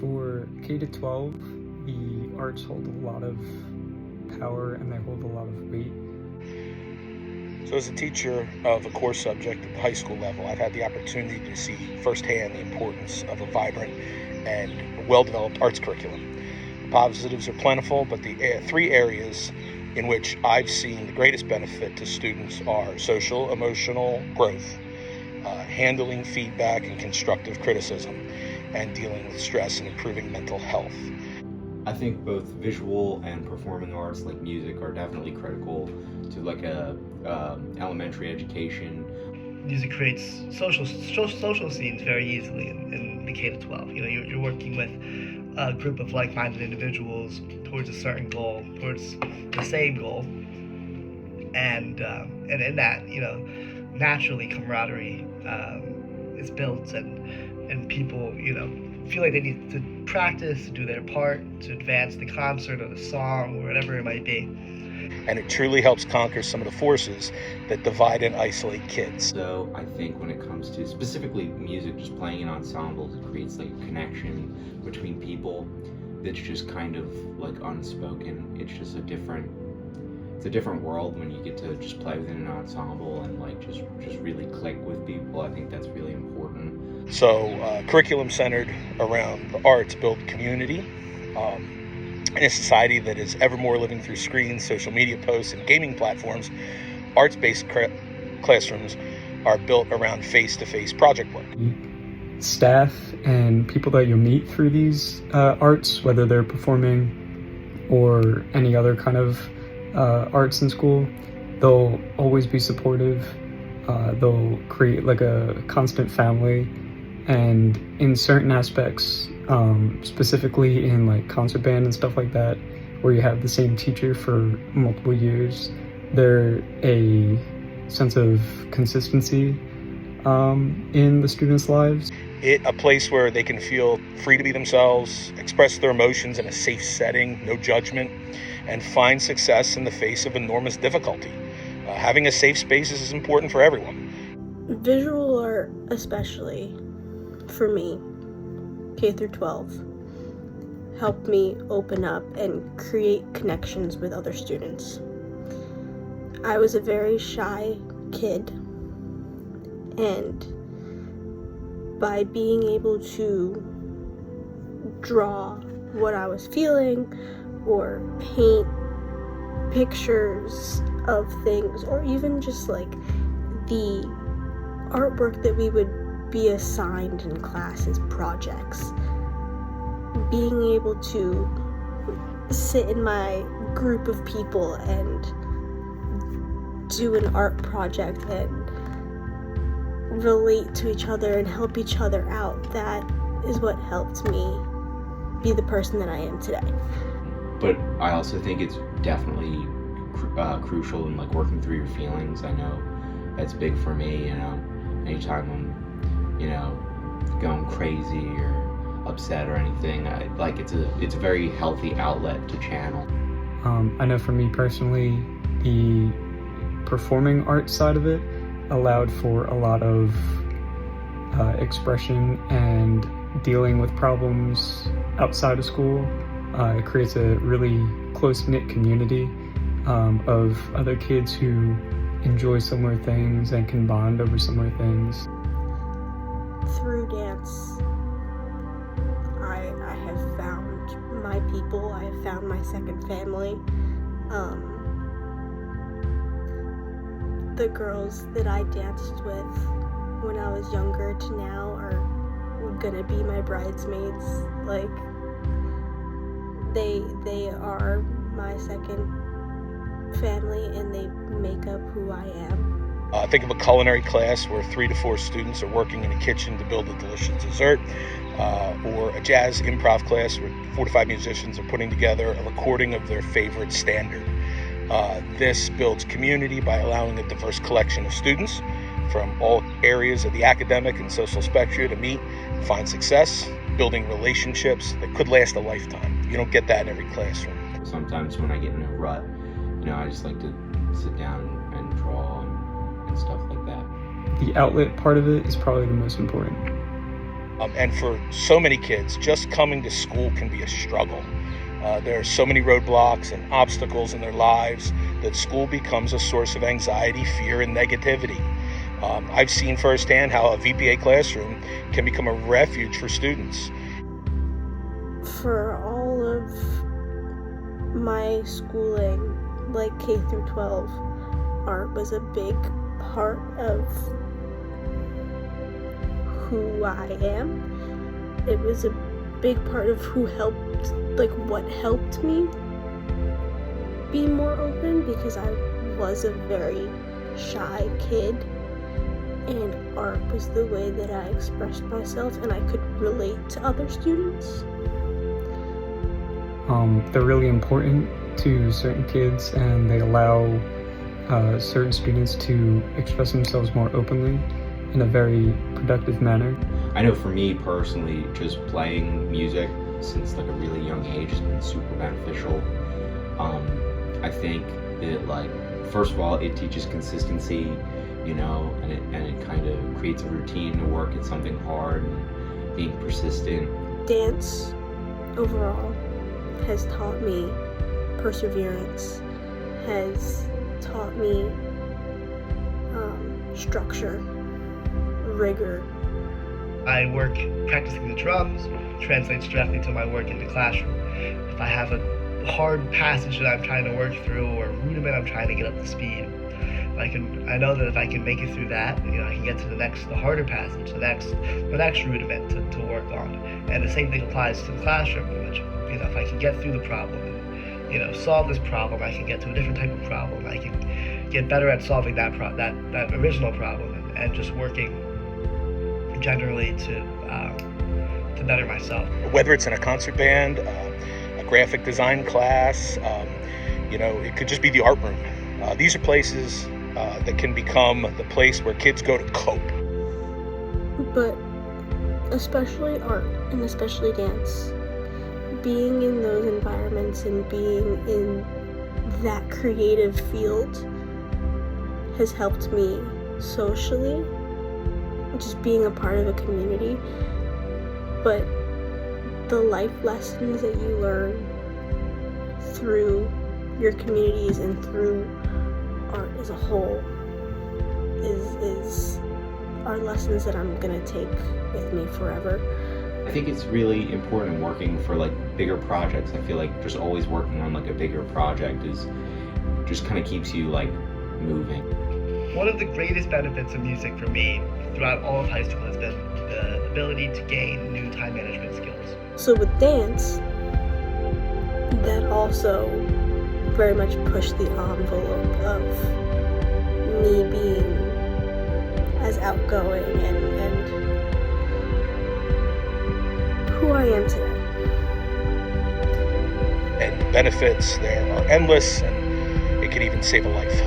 For K-12, the arts hold a lot of power and they hold a lot of weight. So as a teacher of a core subject at the high school level, I've had the opportunity to see firsthand the importance of a vibrant and well-developed arts curriculum. The positives are plentiful, but the three areas in which I've seen the greatest benefit to students are social, emotional growth, handling feedback and constructive criticism, and dealing with stress and improving mental health. I think both visual and performing arts like music are definitely critical to like a elementary education. Music creates social scenes very easily in the K-12. You know, you're working with a group of like-minded individuals towards a certain goal, towards the same goal, and in that, you know, naturally camaraderie is built, and people, you know, feel like they need to practice, to do their part, to advance the concert or the song or whatever it might be. And it truly helps conquer some of the forces that divide and isolate kids. So I think when it comes to specifically music, just playing in ensembles, it creates like a connection between people that's just kind of like unspoken. It's just a different world when you get to just play within an ensemble and like just really click with people. I think that's really important. So curriculum centered around the arts build community. In a society that is ever more living through screens, social media posts, and gaming platforms, arts-based classrooms are built around face-to-face project work. Staff and people that you'll meet through these arts, whether they're performing or any other kind of arts in school, they'll always be supportive. They'll create like a constant family, and in certain aspects, specifically in like concert band and stuff like that, where you have the same teacher for multiple years, there's a sense of consistency in the students' lives. A place where they can feel free to be themselves, express their emotions in a safe setting, no judgment, and find success in the face of enormous difficulty. Having a safe space is important for everyone. Visual art, especially for me, K through 12, helped me open up and create connections with other students. I was a very shy kid, and by being able to draw what I was feeling or paint pictures of things, or even just like the artwork that we would be assigned in class as projects, being able to sit in my group of people and do an art project and relate to each other and help each other out, that is what helped me be the person that I am today. But I also think it's definitely crucial in like working through your feelings. I know that's big for me, you know, anytime I'm, you know, going crazy or upset or anything, it's a very healthy outlet to channel. I know for me personally, the performing arts side of it allowed for a lot of expression and dealing with problems outside of school. It creates a really close-knit community of other kids who enjoy similar things and can bond over similar things. Through dance, I have found my people. I have found my second family. The girls that I danced with when I was younger to now are gonna be my bridesmaids. Like, they are my second family, and they make up who I am. Think of a culinary class where 3 to 4 students are working in a kitchen to build a delicious dessert, or a jazz improv class where 4 to 5 musicians are putting together a recording of their favorite standard. This builds community by allowing a diverse collection of students from all areas of the academic and social spectrum to meet and find success, building relationships that could last a lifetime. You don't get that in every classroom. Sometimes when I get in a rut, you know, I just like to sit down and draw and stuff like that. The outlet part of it is probably the most important. And for so many kids, just coming to school can be a struggle. There are so many roadblocks and obstacles in their lives that school becomes a source of anxiety, fear, and negativity. I've seen firsthand how a VPA classroom can become a refuge for students. For all of my schooling, like K through 12, art was a big part of who I am. It was a big part of what helped me be more open, because I was a very shy kid, and art was the way that I expressed myself and I could relate to other students. They're really important to certain kids, and they allow certain students to express themselves more openly in a very productive manner. I know for me personally, just playing music since like a really young age has been super beneficial. I think that, like, first of all, it teaches consistency, you know, and it kind of creates a routine to work at something hard and being persistent. Dance overall has taught me perseverance, has taught me structure, rigor. I work practicing the drums, translates directly to my work in the classroom. If I have a hard passage that I'm trying to work through, or a rudiment I'm trying to get up to speed, I know that if I can make it through that, I can get to the harder passage, the next rudiment to work on. And the same thing applies to the classroom, which, if I can get through the problem and, solve this problem, I can get to a different type of problem. I can get better at solving that original problem, and just working generally to better myself. Whether it's in a concert band, a graphic design class, it could just be the art room. These are places that can become the place where kids go to cope. But especially art, and especially dance, being in those environments and being in that creative field has helped me socially, just being a part of a community. But the life lessons that you learn through your communities and through art as a whole are lessons that I'm gonna take with me forever. I think it's really important working for like bigger projects. I feel like just always working on like a bigger project just kind of keeps you like moving. One of the greatest benefits of music for me throughout all of high school has been the ability to gain new time management skills. So with dance, that also very much pushed the envelope of me being as outgoing and who I am today. And benefits there are endless, and it can even save a life.